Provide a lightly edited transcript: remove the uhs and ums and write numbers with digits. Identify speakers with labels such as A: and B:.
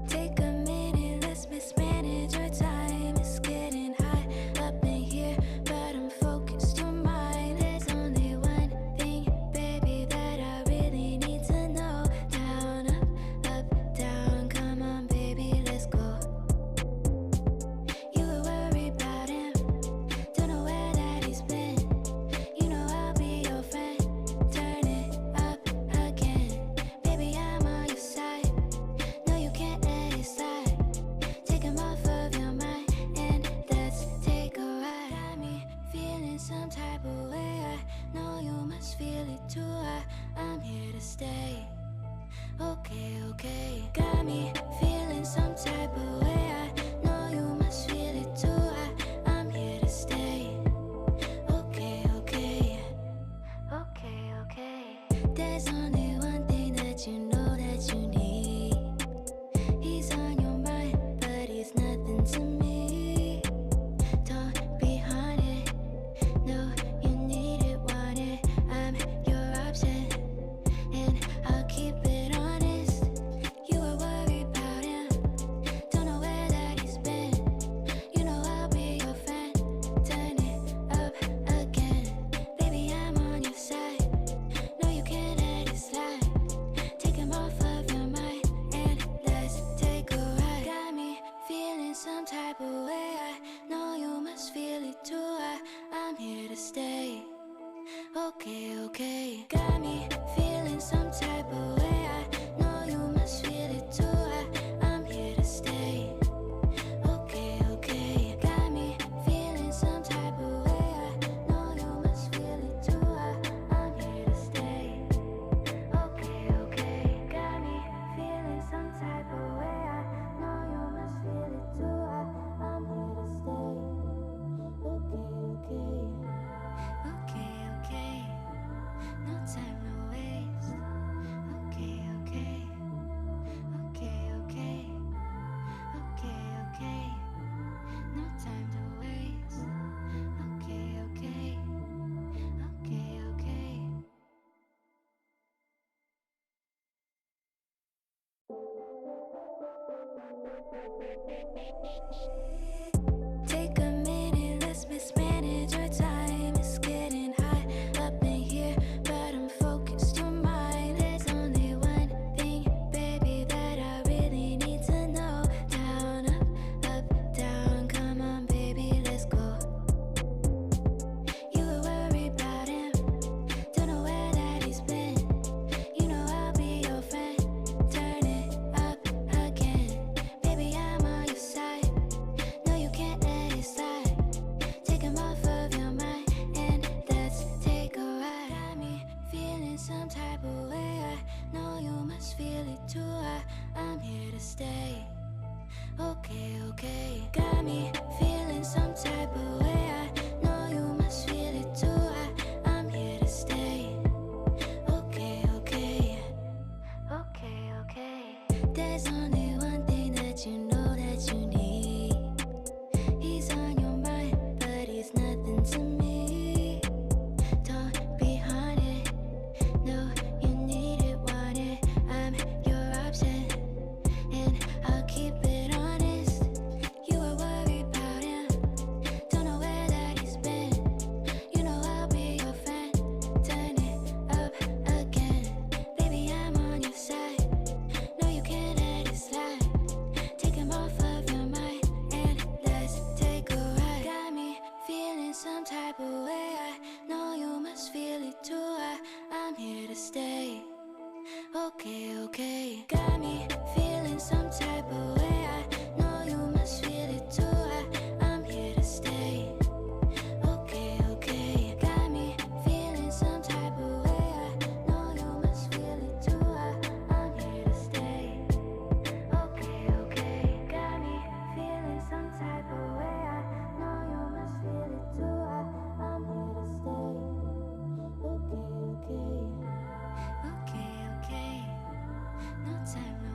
A: Take a minute, let's mismanage our time. It's getting hot up in here, but I'm focused on mine. There's only one thing, baby, that I really need to know. Down, up, down, come on, baby, let's go. You were worried about him, don't know where that he's been. You know I'll be your friend. Turn it up again, baby, I'm on your side. No, you can't let it slide. Take him off of your mind and let's take a ride. Got me feeling some type of way. I know you must feel it too. I'm here to stay. Okay, okay. Got me feeling some type of way. I know you must feel it too. I'm here to stay. Okay, okay. Okay, okay. There's only one thing that you know that you need. He's on your mind, but he's nothing to me. Don't be haunted. No, you need it, want it. I'm your option, and I'll keep it honest. You were worried about him, don't know where that he's been. You know I'll be your friend. Turn it up again, baby, I'm on your side. No, you can't let it slide. Take him off of your mind and let's take a ride. Got me feeling some type of way. I know you must feel it too. I'm here to stay. Okay, okay. Got me feeling some type of way. I know you must feel it too. I'm here to stay. Okay, okay. Got me feeling some type of way. I know you must feel it too. I'm here to stay. Okay, okay. Got me feeling some type of way. I know you must feel it too. I'm here to stay. Okay, okay. Okay, okay. No time, no waste. Okay, okay. Okay, okay. Okay, okay. No time to waste. Okay, okay. Okay, okay. Take a minute, let's mismanage our time. It's getting hot up in here, but I'm focused on mine. There's only one thing, baby, that I really need to know. Down, up, down, come on, baby, let's go. You were worried about him, don't know where that he's been. You know I'll be your friend. Turn it up again, baby, I'm on your side. No, you can't let it slide. Take him off of your mind and let's take a ride. Got me feeling some type of way. I know you must feel it too. I'm here to stay. Okay, okay. Got me feeling some type of way. I know you must feel it too. I'm here to stay. Okay, okay. Okay, okay. There's only one thing that you know that you need. He's on your mind, but he's nothing to me. Don't be haunted. No, you need it, want it. I'm your option, and I'll keep it honest. You were worried about him, don't know where that he's been. You know I'll be your friend. Turn it up again, baby, I'm on your side. No, you can't let it slide. Take him off of your mind and let's take a ride. Got me feeling some type of way. I know you must feel it too. I'm here to stay. Okay, okay. Got me feeling some type of way. I know you must feel it too. I'm here to stay. Okay, okay. Got me feeling some type of way. I know you must feel it too. I'm here to stay. Okay, okay. Got me feeling some type of way. I know you must feel it too. I'm here to stay. Okay, okay. Okay, okay. No time, no